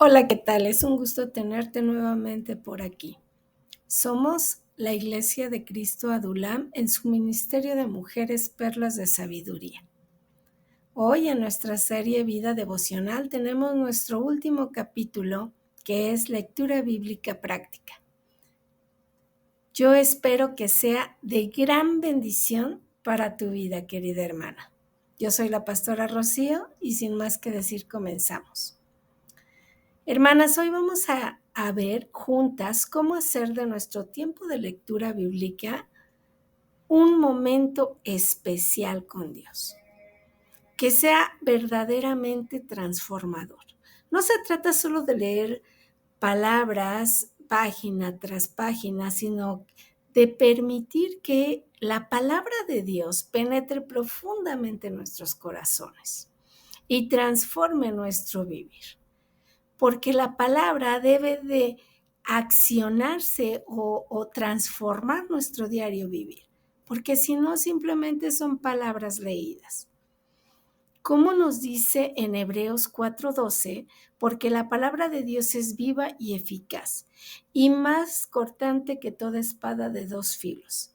Hola, ¿qué tal? Es un gusto tenerte nuevamente por aquí. Somos la Iglesia de Cristo Adulam en su Ministerio de Mujeres Perlas de Sabiduría. Hoy en nuestra serie Vida Devocional tenemos nuestro último capítulo, que es Lectura Bíblica Práctica. Yo espero que sea de gran bendición para tu vida, querida hermana. Yo soy la pastora Rocío y sin más que decir, comenzamos. Hermanas, hoy vamos a ver juntas cómo hacer de nuestro tiempo de lectura bíblica un momento especial con Dios, que sea verdaderamente transformador. No se trata solo de leer palabras página tras página, sino de permitir que la palabra de Dios penetre profundamente en nuestros corazones y transforme nuestro vivir. Porque la palabra debe de accionarse o transformar nuestro diario vivir, porque si no simplemente son palabras leídas. Como nos dice en Hebreos 4:12, porque la palabra de Dios es viva y eficaz, y más cortante que toda espada de dos filos,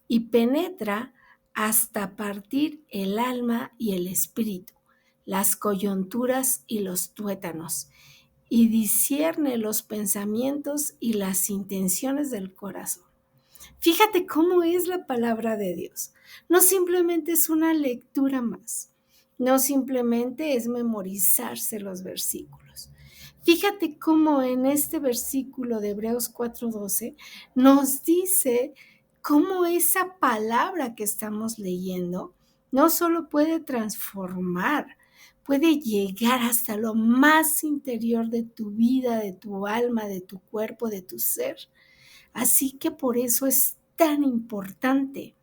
y penetra hasta partir el alma y el espíritu, las coyunturas y los tuétanos, y discierne los pensamientos y las intenciones del corazón. Fíjate cómo es la palabra de Dios. No simplemente es una lectura más, no simplemente es memorizarse los versículos. Fíjate cómo en este versículo de Hebreos 4:12 nos dice cómo esa palabra que estamos leyendo no solo puede transformar, puede llegar hasta lo más interior de tu vida, de tu alma, de tu cuerpo, de tu ser. Así que por eso es tan importante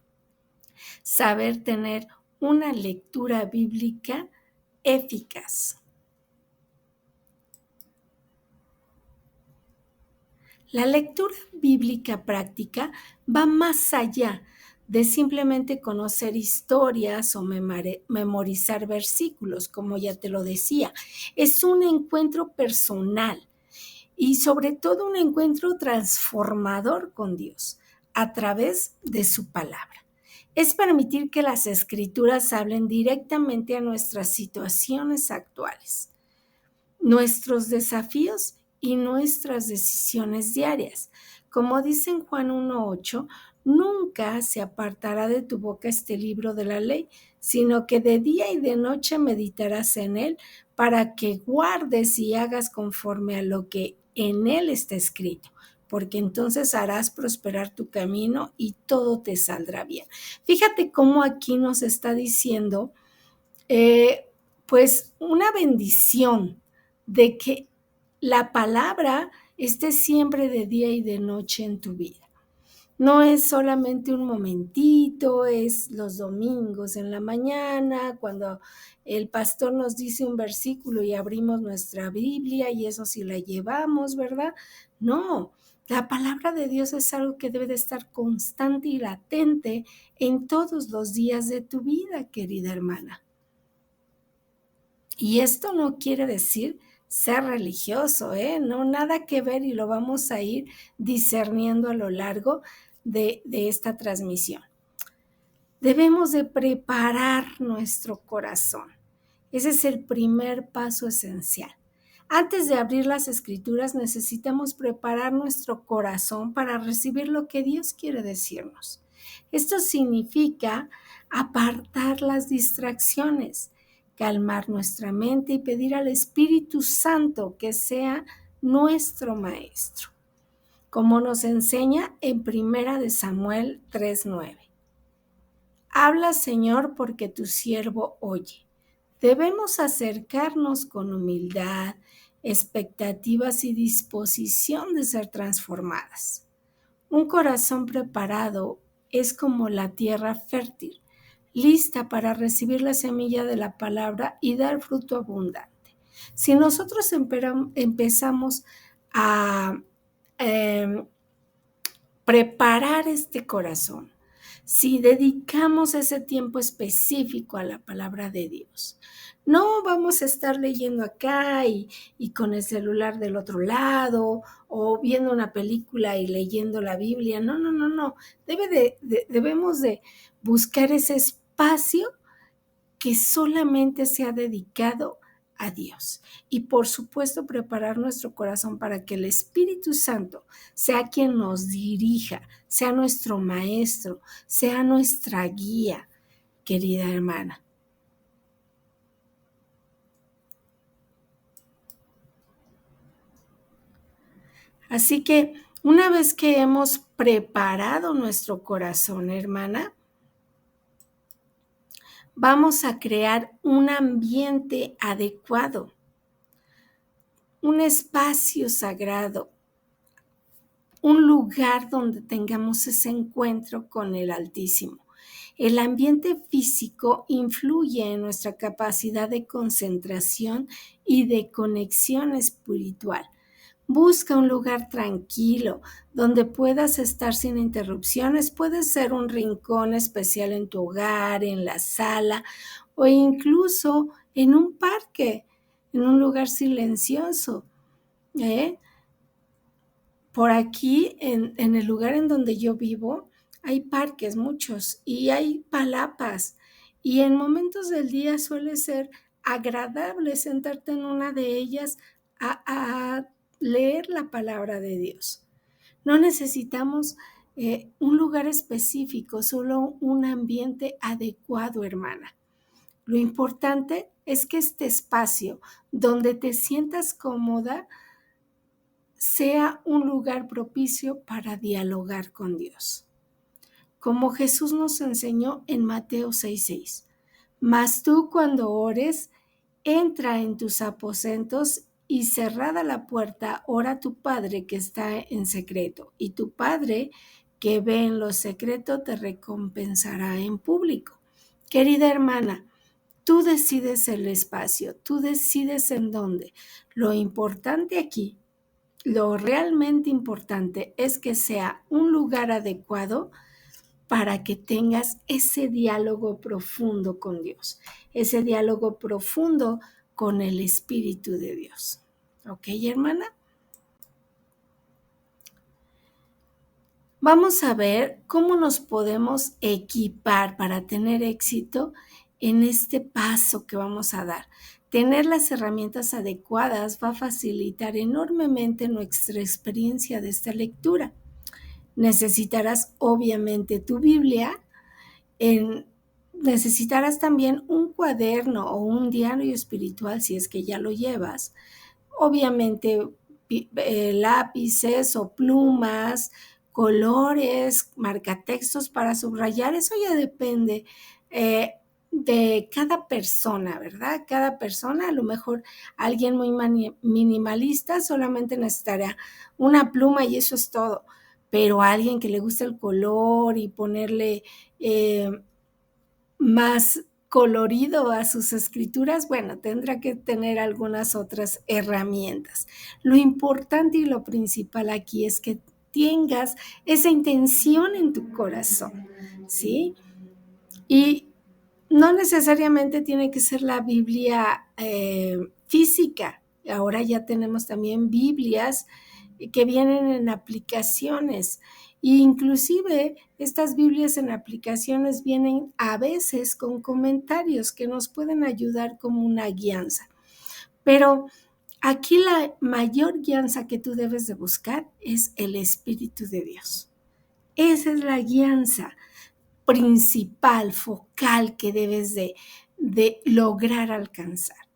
saber tener una lectura bíblica eficaz. La lectura bíblica práctica va más allá de simplemente conocer historias o memorizar versículos, como ya te lo decía. Es un encuentro personal y sobre todo un encuentro transformador con Dios a través de su palabra. Es permitir que las escrituras hablen directamente a nuestras situaciones actuales, nuestros desafíos y nuestras decisiones diarias. Como dice en Juan 1:8, nunca se apartará de tu boca este libro de la ley, sino que de día y de noche meditarás en él para que guardes y hagas conforme a lo que en él está escrito, porque entonces harás prosperar tu camino y todo te saldrá bien. Fíjate cómo aquí nos está diciendo, pues una bendición de que la palabra esté siempre de día y de noche en tu vida. No es solamente un momentito, es los domingos en la mañana, cuando el pastor nos dice un versículo y abrimos nuestra Biblia y eso sí la llevamos, ¿verdad? No, la palabra de Dios es algo que debe de estar constante y latente en todos los días de tu vida, querida hermana. Y esto no quiere decir ser religioso, no, nada que ver, y lo vamos a ir discerniendo a lo largo de esta transmisión. Debemos de preparar nuestro corazón. Ese es el primer paso esencial. Antes de abrir las escrituras necesitamos preparar nuestro corazón para recibir lo que Dios quiere decirnos. Esto significa apartar las distracciones, calmar nuestra mente y pedir al Espíritu Santo que sea nuestro maestro, como nos enseña en 1 Samuel 3:9. Habla, Señor, porque tu siervo oye. Debemos acercarnos con humildad, expectativas y disposición de ser transformadas. Un corazón preparado es como la tierra fértil, lista para recibir la semilla de la palabra y dar fruto abundante. Si nosotros empezamos a preparar este corazón, si dedicamos ese tiempo específico a la palabra de Dios. No vamos a estar leyendo acá y con el celular del otro lado o viendo una película y leyendo la Biblia. No, no, no, no. Debemos de buscar ese espacio que solamente sea dedicado a Dios. Y por supuesto, preparar nuestro corazón para que el Espíritu Santo sea quien nos dirija, sea nuestro maestro, sea nuestra guía, querida hermana. Así que una vez que hemos preparado nuestro corazón, hermana, vamos a crear un ambiente adecuado, un espacio sagrado, un lugar donde tengamos ese encuentro con el Altísimo. El ambiente físico influye en nuestra capacidad de concentración y de conexión espiritual. Busca un lugar tranquilo donde puedas estar sin interrupciones. Puede ser un rincón especial en tu hogar, en la sala o incluso en un parque, en un lugar silencioso. ¿eh? Por aquí, en el lugar en donde yo vivo, hay parques, muchos, y hay palapas. Y en momentos del día suele ser agradable sentarte en una de ellas a leer la palabra de Dios. No necesitamos un lugar específico, solo un ambiente adecuado, hermana. Lo importante es que este espacio donde te sientas cómoda sea un lugar propicio para dialogar con Dios. Como Jesús nos enseñó en Mateo 6:6. Mas tú cuando ores, entra en tus aposentos y cerrada la puerta, ora a tu Padre que está en secreto, y tu Padre que ve en lo secreto te recompensará en público. Querida hermana, tú decides el espacio, tú decides en dónde. Lo importante aquí, lo realmente importante es que sea un lugar adecuado para que tengas ese diálogo profundo con Dios, ese diálogo profundo con el Espíritu de Dios. ¿Ok, hermana? Vamos a ver cómo nos podemos equipar para tener éxito en este paso que vamos a dar. Tener las herramientas adecuadas va a facilitar enormemente nuestra experiencia de esta lectura. Necesitarás obviamente tu Biblia, necesitarás también un cuaderno o un diario espiritual si es que ya lo llevas. Obviamente lápices o plumas, colores, marcatextos para subrayar, eso ya depende de cada persona, ¿verdad? Cada persona, a lo mejor alguien muy minimalista solamente necesitará una pluma y eso es todo, pero alguien que le gusta el color y ponerle más colorido a sus escrituras, bueno, tendrá que tener algunas otras herramientas. Lo importante y lo principal aquí es que tengas esa intención en tu corazón, ¿sí? Y no necesariamente tiene que ser la Biblia física. Ahora ya tenemos también Biblias que vienen en aplicaciones. E inclusive estas Biblias en aplicaciones vienen a veces con comentarios que nos pueden ayudar como una guianza. Pero aquí la mayor guianza que tú debes de buscar es el Espíritu de Dios. Esa es la guianza principal, focal que debes de lograr alcanzar,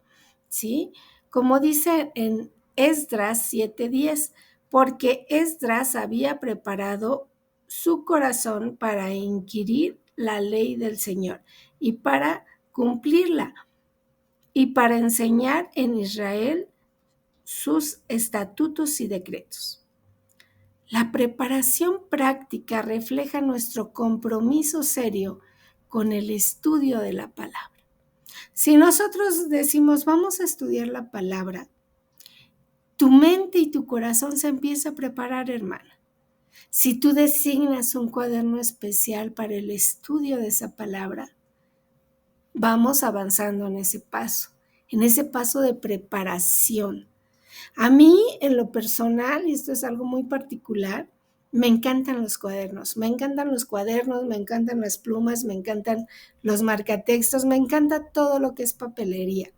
¿sí? Como dice en Esdras 7:10, porque Esdras había preparado su corazón para inquirir la ley del Señor y para cumplirla y para enseñar en Israel sus estatutos y decretos. La preparación práctica refleja nuestro compromiso serio con el estudio de la palabra. Si nosotros decimos, vamos a estudiar la palabra, tu mente y tu corazón se empieza a preparar, hermana. Si tú designas un cuaderno especial para el estudio de esa palabra, vamos avanzando en ese paso de preparación. A mí, en lo personal, y esto es algo muy particular, me encantan los cuadernos, me encantan los cuadernos, me encantan las plumas, me encantan los marcatextos, me encanta todo lo que es papelería.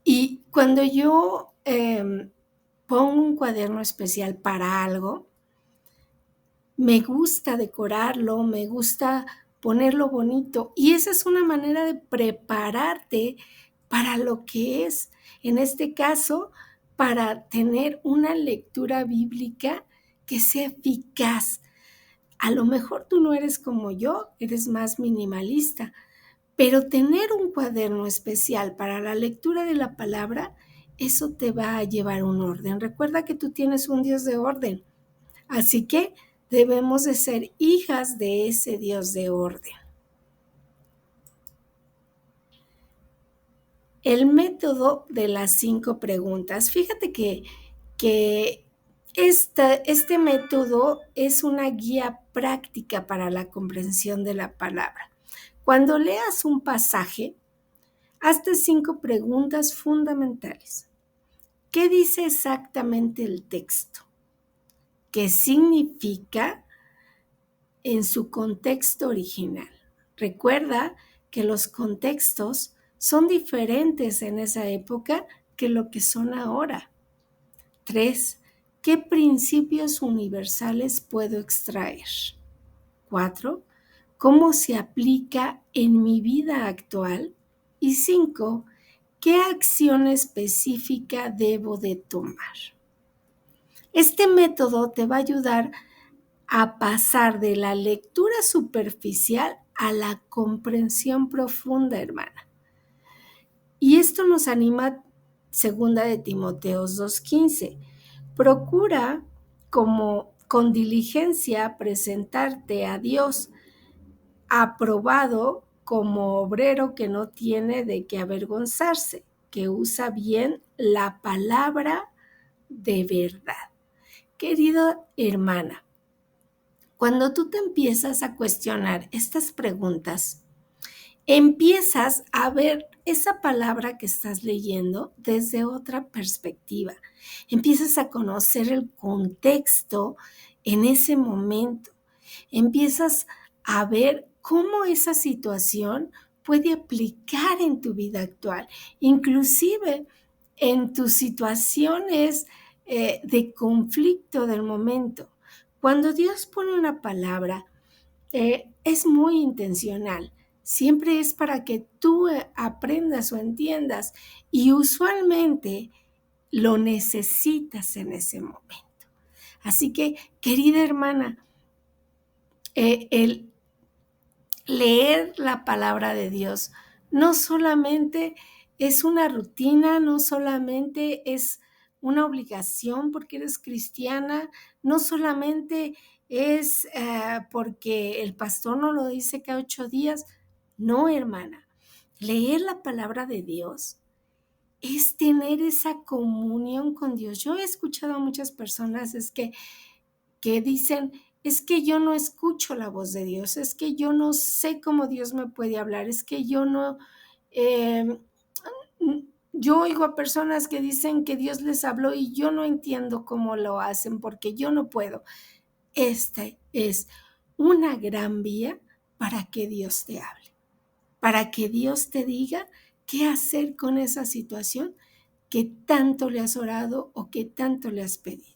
Y cuando yo pongo un cuaderno especial para algo, me gusta decorarlo, me gusta ponerlo bonito. Y esa es una manera de prepararte para lo que es, en este caso, para tener una lectura bíblica que sea eficaz. A lo mejor tú no eres como yo, eres más minimalista, pero tener un cuaderno especial para la lectura de la palabra, eso te va a llevar un orden. Recuerda que tú tienes un Dios de orden. Así que debemos de ser hijas de ese Dios de orden. El método de las 5 preguntas. Fíjate que este método es una guía práctica para la comprensión de la palabra. Cuando leas un pasaje, hazte 5 preguntas fundamentales. ¿Qué dice exactamente el texto? ¿Qué significa en su contexto original? Recuerda que los contextos son diferentes en esa época que lo que son ahora. 3. ¿Qué principios universales puedo extraer? 4. ¿Cómo se aplica en mi vida actual? Y 5. ¿Qué acción específica debo de tomar? Este método te va a ayudar a pasar de la lectura superficial a la comprensión profunda, hermana. Y esto nos anima, segunda de Timoteos 2:15. Procura con diligencia presentarte a Dios aprobado como obrero que no tiene de qué avergonzarse, que usa bien la palabra de verdad. Querida hermana, cuando tú te empiezas a cuestionar estas preguntas, empiezas a ver esa palabra que estás leyendo desde otra perspectiva. Empiezas a conocer el contexto en ese momento. Empiezas a ver cómo esa situación puede aplicar en tu vida actual, inclusive en tus situaciones de conflicto del momento. Cuando Dios pone una palabra, es muy intencional. Siempre es para que tú aprendas o entiendas y usualmente lo necesitas en ese momento. Así que, querida hermana, el leer la palabra de Dios no solamente es una rutina, no solamente es una obligación porque eres cristiana, no solamente es porque el pastor nos lo dice cada 8 días. No, hermana, leer la palabra de Dios es tener esa comunión con Dios. Yo he escuchado a muchas personas que dicen, es que yo no escucho la voz de Dios, es que yo no sé cómo Dios me puede hablar, es que yo no, yo oigo a personas que dicen que Dios les habló y yo no entiendo cómo lo hacen porque yo no puedo. Esta es una gran vía para que Dios te hable, para que Dios te diga qué hacer con esa situación que tanto le has orado o que tanto le has pedido.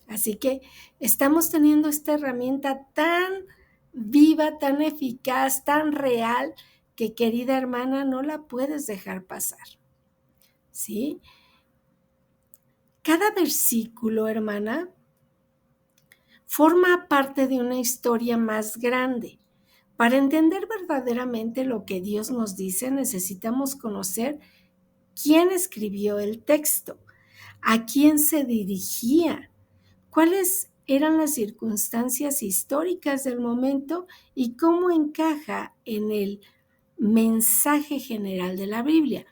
Así que estamos teniendo esta herramienta tan viva, tan eficaz, tan real, que querida hermana, no la puedes dejar pasar. ¿Sí? Cada versículo, hermana, forma parte de una historia más grande. Para entender verdaderamente lo que Dios nos dice, necesitamos conocer quién escribió el texto, a quién se dirigía, cuáles eran las circunstancias históricas del momento y cómo encaja en el mensaje general de la Biblia.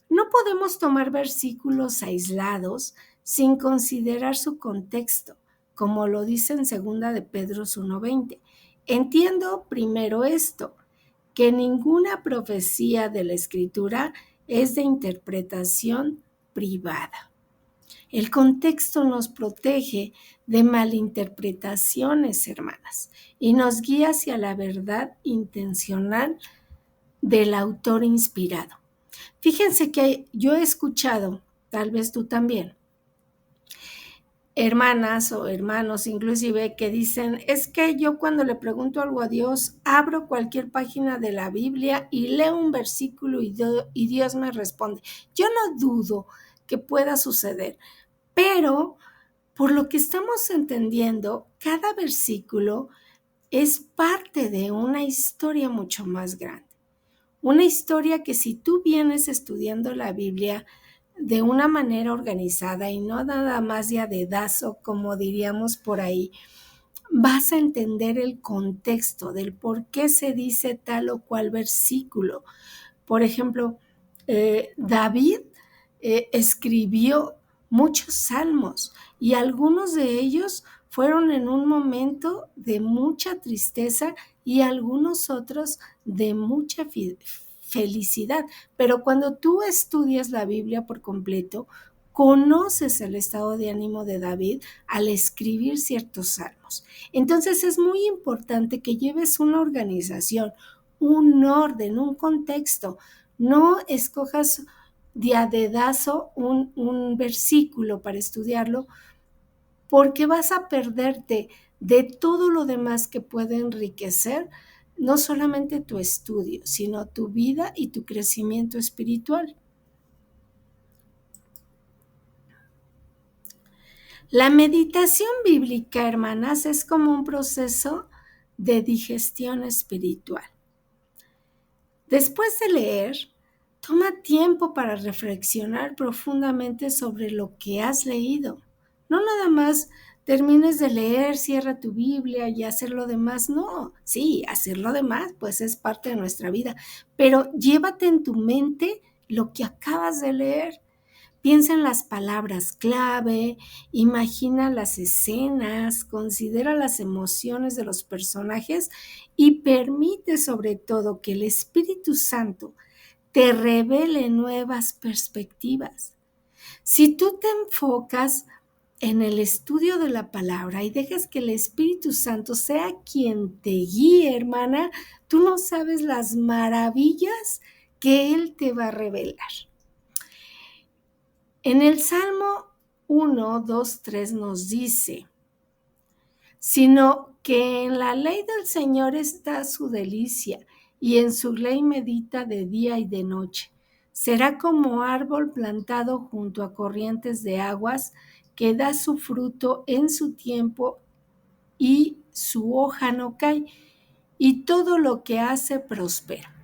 No podemos tomar versículos aislados sin considerar su contexto, como lo dice en 2 de Pedro 1:20. Entiendo primero esto, que ninguna profecía de la Escritura es de interpretación privada. El contexto nos protege de malinterpretaciones, hermanas, y nos guía hacia la verdad intencional del autor inspirado. Fíjense que yo he escuchado, tal vez tú también, hermanas o hermanos inclusive que dicen, es que yo cuando le pregunto algo a Dios, abro cualquier página de la Biblia y leo un versículo y Dios me responde. Yo no dudo que pueda suceder, pero por lo que estamos entendiendo, cada versículo es parte de una historia mucho más grande. Una historia que si tú vienes estudiando la Biblia de una manera organizada y no nada más de a dedazo, como diríamos por ahí, vas a entender el contexto del por qué se dice tal o cual versículo. Por ejemplo, David escribió muchos salmos y algunos de ellos fueron en un momento de mucha tristeza y algunos otros de mucha felicidad. Pero cuando tú estudias la Biblia por completo, conoces el estado de ánimo de David al escribir ciertos salmos. Entonces es muy importante que lleves una organización, un orden, un contexto. No escojas de a dedazo un versículo para estudiarlo, porque vas a perderte de todo lo demás que puede enriquecer no solamente tu estudio, sino tu vida y tu crecimiento espiritual. La meditación bíblica, hermanas, es como un proceso de digestión espiritual. Después de leer, toma tiempo para reflexionar profundamente sobre lo que has leído. No nada más termines de leer, cierra tu Biblia y hacer lo demás. No, sí, hacer lo demás pues es parte de nuestra vida, pero llévate en tu mente lo que acabas de leer. Piensa en las palabras clave, imagina las escenas, considera las emociones de los personajes y permite sobre todo que el Espíritu Santo te revele nuevas perspectivas. Si tú te enfocas en el estudio de la palabra y dejas que el Espíritu Santo sea quien te guíe, hermana, tú no sabes las maravillas que Él te va a revelar. En el Salmo 1, 2, 3 nos dice, sino que en la ley del Señor está su delicia, y en su ley medita de día y de noche. Será como árbol plantado junto a corrientes de aguas, que da su fruto en su tiempo y su hoja no cae, y todo lo que hace prospera.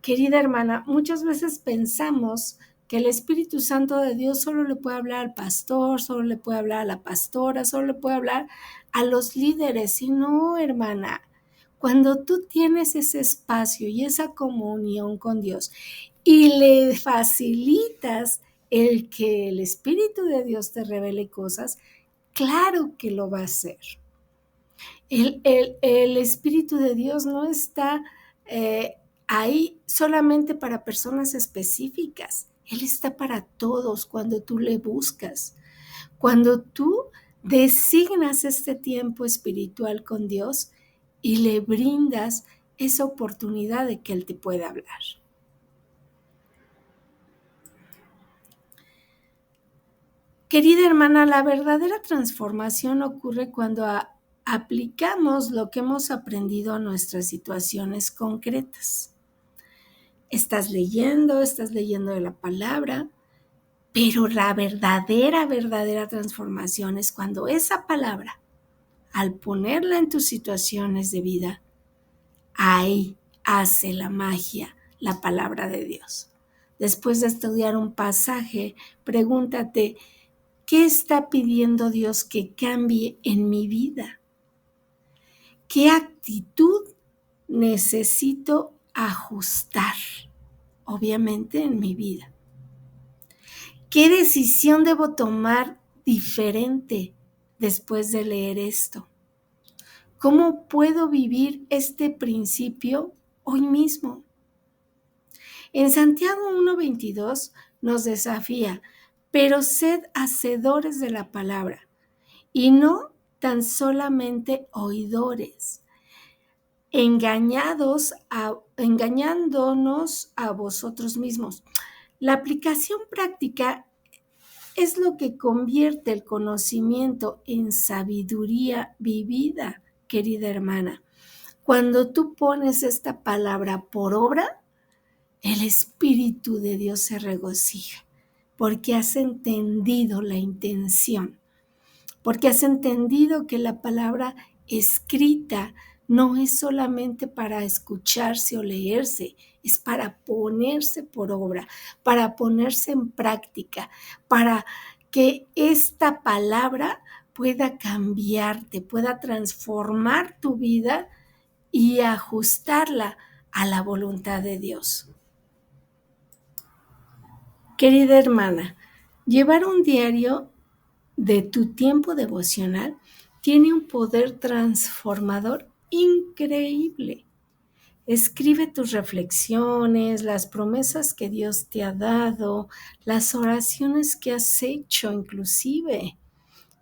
Querida hermana, muchas veces pensamos que el Espíritu Santo de Dios solo le puede hablar al pastor, solo le puede hablar a la pastora, solo le puede hablar a los líderes. Y no, hermana, cuando tú tienes ese espacio y esa comunión con Dios y le facilitas el que el Espíritu de Dios te revele cosas, claro que lo va a hacer. El Espíritu de Dios no está ahí solamente para personas específicas. Él está para todos cuando tú le buscas. Cuando tú designas este tiempo espiritual con Dios y le brindas esa oportunidad de que Él te pueda hablar. Querida hermana, la verdadera transformación ocurre cuando aplicamos lo que hemos aprendido a nuestras situaciones concretas. Estás leyendo de la palabra, pero la verdadera transformación es cuando esa palabra, al ponerla en tus situaciones de vida, ahí hace la magia la palabra de Dios. Después de estudiar un pasaje, pregúntate, ¿qué está pidiendo Dios que cambie en mi vida? ¿Qué actitud necesito ajustar, obviamente, en mi vida? ¿Qué decisión debo tomar diferente después de leer esto? ¿Cómo puedo vivir este principio hoy mismo? En Santiago 1:22 nos desafía, pero sed hacedores de la palabra y no tan solamente oidores, engañándonos a vosotros mismos. La aplicación práctica es lo que convierte el conocimiento en sabiduría vivida, querida hermana. Cuando tú pones esta palabra por obra, el Espíritu de Dios se regocija, porque has entendido la intención, porque has entendido que la palabra escrita no es solamente para escucharse o leerse, es para ponerse por obra, para ponerse en práctica, para que esta palabra pueda cambiarte, pueda transformar tu vida y ajustarla a la voluntad de Dios. Querida hermana, llevar un diario de tu tiempo devocional tiene un poder transformador increíble. Escribe tus reflexiones, las promesas que Dios te ha dado, las oraciones que has hecho inclusive,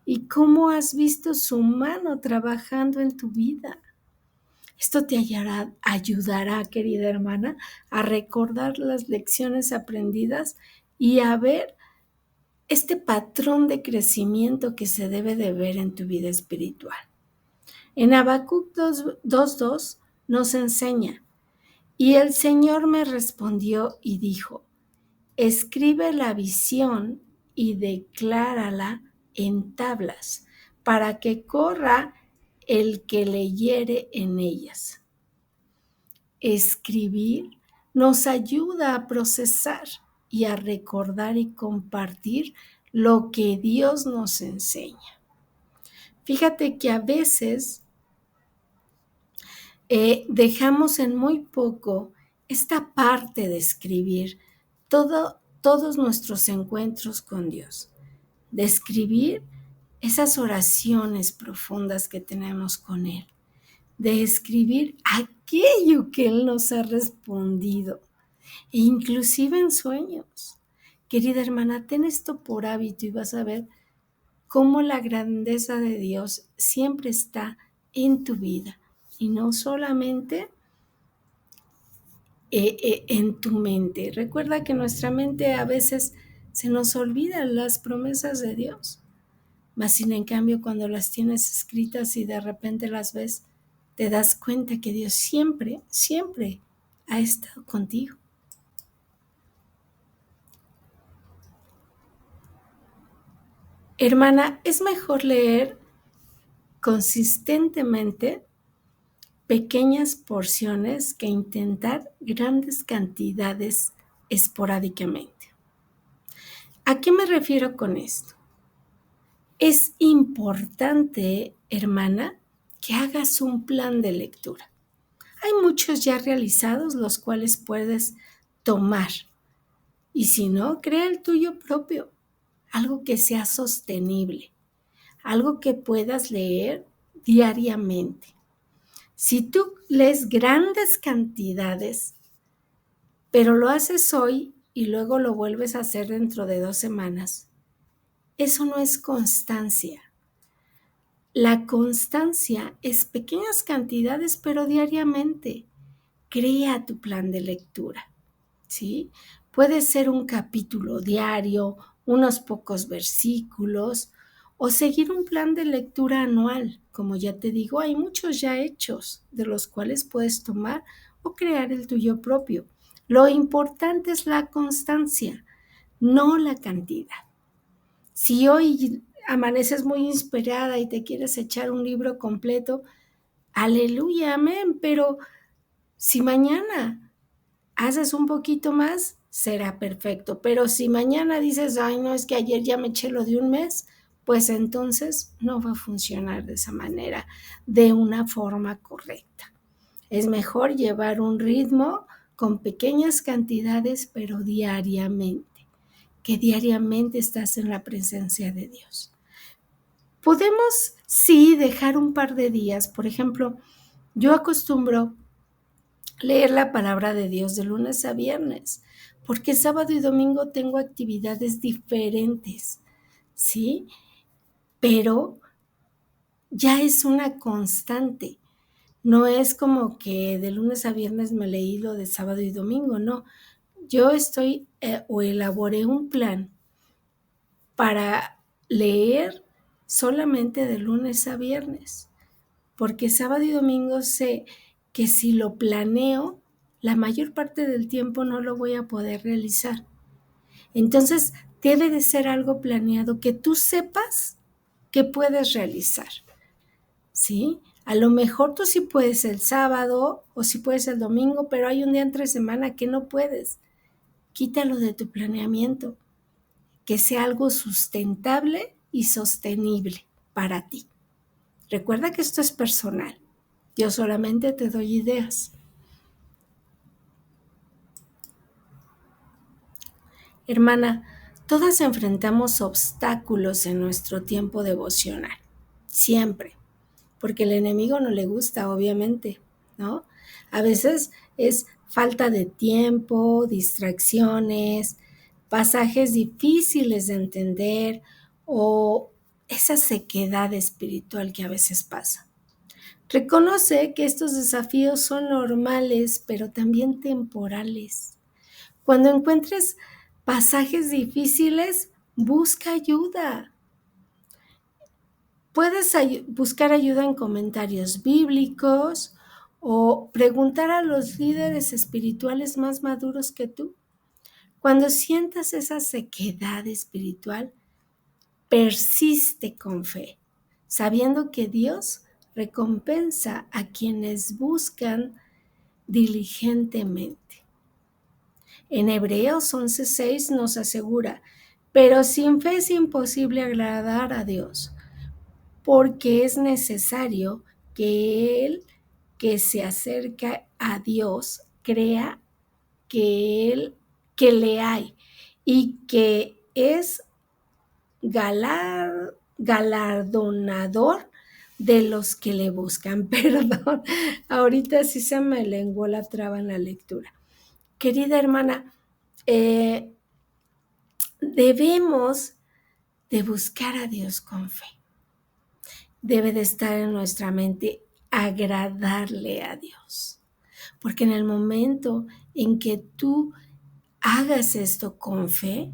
y cómo has visto su mano trabajando en tu vida. Esto te ayudará, querida hermana, a recordar las lecciones aprendidas y a ver este patrón de crecimiento que se debe de ver en tu vida espiritual. En Habacuc 2:2 nos enseña, y el Señor me respondió y dijo, escribe la visión y declárala en tablas, para que corra el que leyere en ellas. Escribir nos ayuda a procesar y a recordar y compartir lo que Dios nos enseña. Fíjate que a veces dejamos en muy poco esta parte de escribir todos nuestros encuentros con Dios, de escribir esas oraciones profundas que tenemos con Él, de escribir aquello que Él nos ha respondido, e inclusive en sueños. Querida hermana, ten esto por hábito y vas a ver cómo la grandeza de Dios siempre está en tu vida y no solamente en tu mente. Recuerda que nuestra mente a veces se nos olvidan las promesas de Dios, mas sin en cambio cuando las tienes escritas y de repente las ves, te das cuenta que Dios siempre, siempre ha estado contigo. Hermana, es mejor leer consistentemente pequeñas porciones que intentar grandes cantidades esporádicamente. ¿A qué me refiero con esto? Es importante, hermana, que hagas un plan de lectura. Hay muchos ya realizados los cuales puedes tomar y si no, crea el tuyo propio, algo que sea sostenible, algo que puedas leer diariamente. Si tú lees grandes cantidades, pero lo haces hoy y luego lo vuelves a hacer dentro de 2 semanas, eso no es constancia. La constancia es pequeñas cantidades, pero diariamente. Crea tu plan de lectura, ¿sí? Puede ser un capítulo diario, unos pocos versículos, o seguir un plan de lectura anual. Como ya te digo, hay muchos ya hechos, de los cuales puedes tomar o crear el tuyo propio. Lo importante es la constancia, no la cantidad. Si hoy amaneces muy inspirada y te quieres echar un libro completo, aleluya, amén, pero si mañana haces un poquito más, será perfecto. Pero si mañana dices, ay, no, es que ayer ya me eché lo de un mes, pues entonces no va a funcionar de esa manera, de una forma correcta. Es mejor llevar un ritmo con pequeñas cantidades, pero diariamente. que diariamente estás en la presencia de Dios. Podemos, sí, dejar un par de días. Por ejemplo, yo acostumbro leer la palabra de Dios de lunes a viernes, porque sábado y domingo tengo actividades diferentes, ¿sí? Pero ya es una constante. No es como que de lunes a viernes me leí lo de sábado y domingo, no. Yo estoy o elaboré un plan para leer solamente de lunes a viernes, porque sábado y domingo sé que si lo planeo, la mayor parte del tiempo no lo voy a poder realizar. Entonces, debe de ser algo planeado que tú sepas que puedes realizar, ¿sí? A lo mejor tú sí puedes el sábado o sí puedes el domingo, pero hay un día entre semana que no puedes. Quítalo de tu planeamiento, que sea algo sustentable y sostenible para ti. Recuerda que esto es personal. Yo solamente te doy ideas. Hermana, todas enfrentamos obstáculos en nuestro tiempo devocional. Siempre. Porque el enemigo no le gusta, obviamente, ¿no? A veces es falta de tiempo, distracciones, pasajes difíciles de entender o esa sequedad espiritual que a veces pasa. Reconoce que estos desafíos son normales, pero también temporales. Cuando encuentres pasajes difíciles, busca ayuda. Puedes buscar ayuda en comentarios bíblicos o preguntar a los líderes espirituales más maduros que tú. Cuando sientas esa sequedad espiritual, persiste con fe, sabiendo que Dios recompensa a quienes buscan diligentemente. En Hebreos 11:6 nos asegura, pero sin fe es imposible agradar a Dios, porque es necesario que el que se acerca a Dios crea que le hay y que es galardonador de los que le buscan. Perdón, ahorita sí se me lenguó la traba en la lectura. Querida hermana, debemos de buscar a Dios con fe. Debe de estar en nuestra mente agradarle a Dios. Porque en el momento en que tú hagas esto con fe,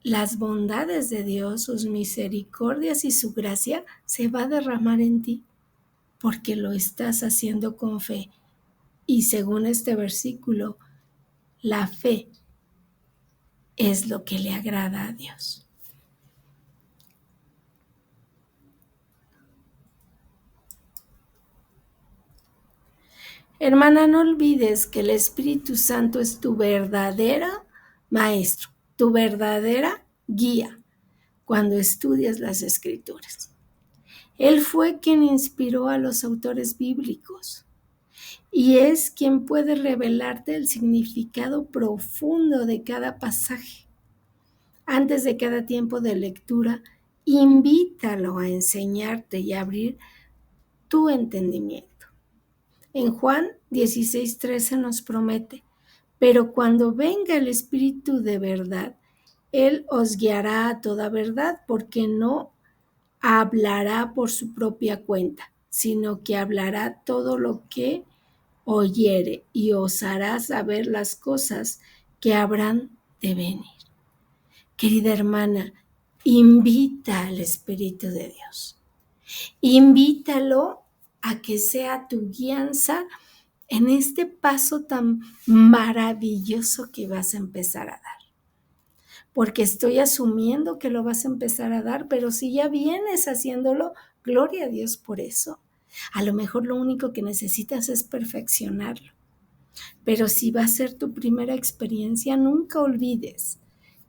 las bondades de Dios, sus misericordias y su gracia se va a derramar en ti, porque lo estás haciendo con fe. Y según este versículo, la fe es lo que le agrada a Dios. Hermana, no olvides que el Espíritu Santo es tu verdadera maestro, tu verdadera guía cuando estudias las Escrituras. Él fue quien inspiró a los autores bíblicos y es quien puede revelarte el significado profundo de cada pasaje. Antes de cada tiempo de lectura, invítalo a enseñarte y a abrir tu entendimiento. En Juan 16:13 nos promete, pero cuando venga el Espíritu de verdad, Él os guiará a toda verdad, porque no hablará por su propia cuenta, sino que hablará todo lo que oyere y os hará saber las cosas que habrán de venir. Querida hermana, invita al Espíritu de Dios. Invítalo a que sea tu guianza en este paso tan maravilloso que vas a empezar a dar. Porque estoy asumiendo que lo vas a empezar a dar, pero si ya vienes haciéndolo, gloria a Dios por eso. A lo mejor lo único que necesitas es perfeccionarlo. Pero si va a ser tu primera experiencia, nunca olvides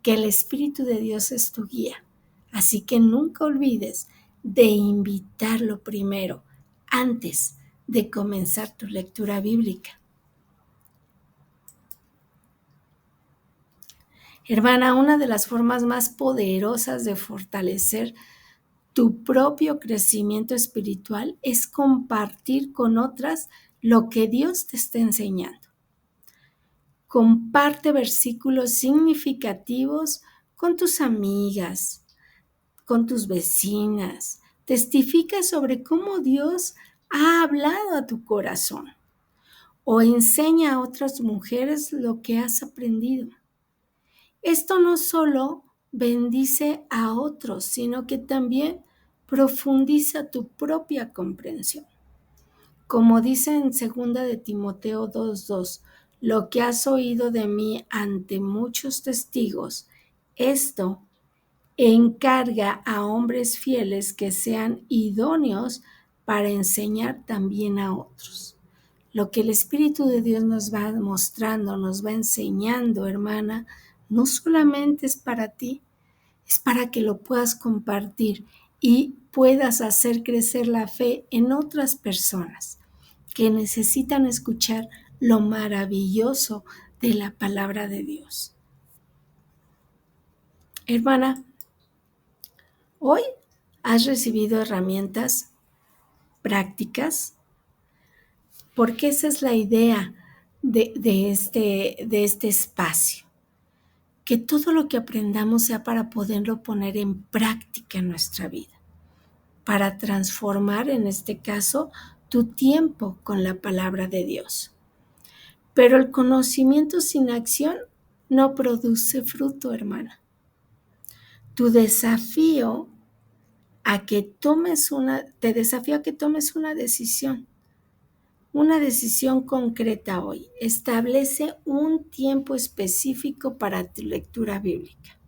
que el Espíritu de Dios es tu guía. Así que nunca olvides de invitarlo primero, antes de comenzar tu lectura bíblica. Hermana, una de las formas más poderosas de fortalecer tu propio crecimiento espiritual es compartir con otras lo que Dios te está enseñando. Comparte versículos significativos con tus amigas, con tus vecinas. Testifica sobre cómo Dios ha hablado a tu corazón o enseña a otras mujeres lo que has aprendido. Esto no solo bendice a otros, sino que también profundiza tu propia comprensión. Como dice en 2 de Timoteo 2:2, lo que has oído de mí ante muchos testigos, esto encarga a hombres fieles que sean idóneos para enseñar también a otros. Lo que el Espíritu de Dios nos va mostrando, nos va enseñando, hermana, no solamente es para ti, es para que lo puedas compartir y puedas hacer crecer la fe en otras personas que necesitan escuchar lo maravilloso de la palabra de Dios. Hermana, hoy has recibido herramientas prácticas, porque esa es la idea de este espacio, que todo lo que aprendamos sea para poderlo poner en práctica en nuestra vida, para transformar, en este caso, tu tiempo con la palabra de Dios. Pero el conocimiento sin acción no produce fruto, hermana. Tu desafío te desafío a que tomes una decisión concreta hoy. Establece un tiempo específico para tu lectura bíblica.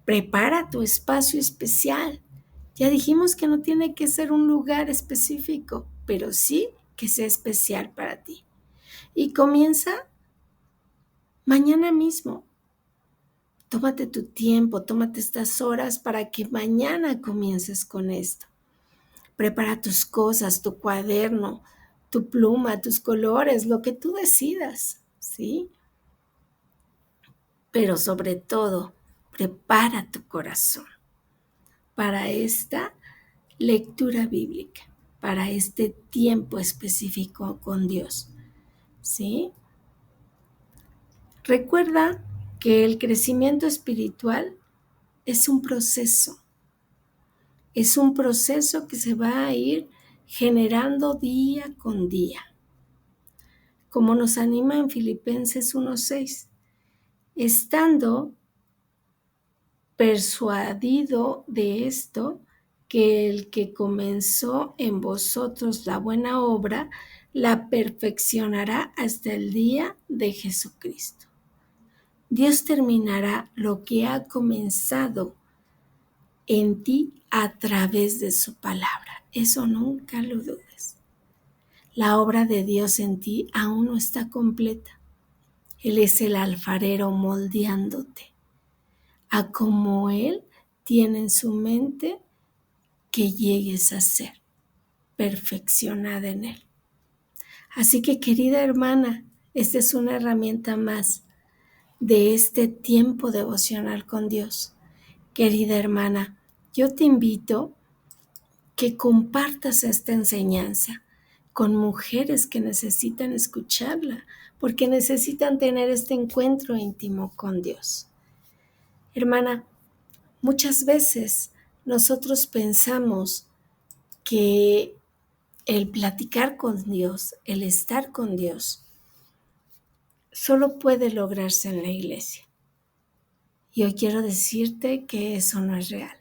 Prepara tu espacio especial. Ya dijimos que no tiene que ser un lugar específico, pero sí que sea especial para ti. Y comienza mañana mismo. Tómate tu tiempo, tómate estas horas para que mañana comiences con esto. Prepara tus cosas, tu cuaderno, tu pluma, tus colores, lo que tú decidas, ¿sí? Pero sobre todo, prepara tu corazón para esta lectura bíblica, para este tiempo específico con Dios, ¿sí? Recuerda que el crecimiento espiritual es un proceso que se va a ir generando día con día, como nos anima en Filipenses 1:6, estando persuadido de esto, que el que comenzó en vosotros la buena obra, la perfeccionará hasta el día de Jesucristo. Dios terminará lo que ha comenzado en ti a través de su palabra. Eso nunca lo dudes. La obra de Dios en ti aún no está completa. Él es el alfarero moldeándote a como Él tiene en su mente que llegues a ser perfeccionada en Él. Así que, querida hermana, esta es una herramienta más de este tiempo devocional con Dios. Querida hermana, yo te invito que compartas esta enseñanza con mujeres que necesitan escucharla, porque necesitan tener este encuentro íntimo con Dios. Hermana, muchas veces nosotros pensamos que el platicar con Dios, el estar con Dios, solo puede lograrse en la iglesia. Y hoy quiero decirte que eso no es real.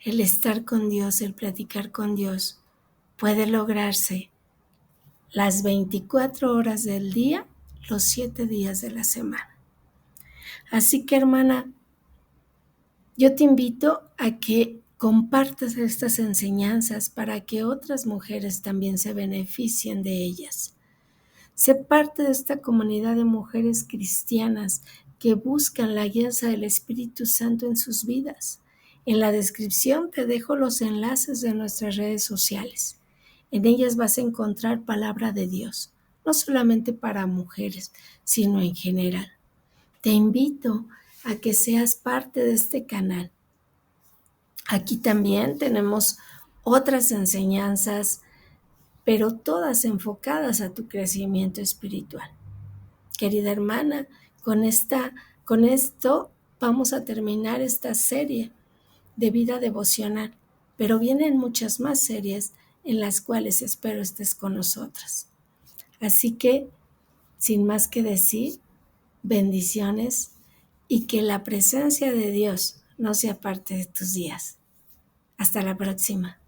El estar con Dios, el platicar con Dios, puede lograrse las 24 horas del día, los 7 días de la semana. Así que, hermana, yo te invito a que compartas estas enseñanzas para que otras mujeres también se beneficien de ellas. Sé parte de esta comunidad de mujeres cristianas que buscan la guianza del Espíritu Santo en sus vidas. En la descripción te dejo los enlaces de nuestras redes sociales. En ellas vas a encontrar palabra de Dios, no solamente para mujeres, sino en general. Te invito a que seas parte de este canal. Aquí también tenemos otras enseñanzas, pero todas enfocadas a tu crecimiento espiritual. Querida hermana, con esto vamos a terminar esta serie de vida devocional, pero vienen muchas más series en las cuales espero estés con nosotras. Así que, sin más que decir, bendiciones y que la presencia de Dios no sea parte de tus días. Hasta la próxima.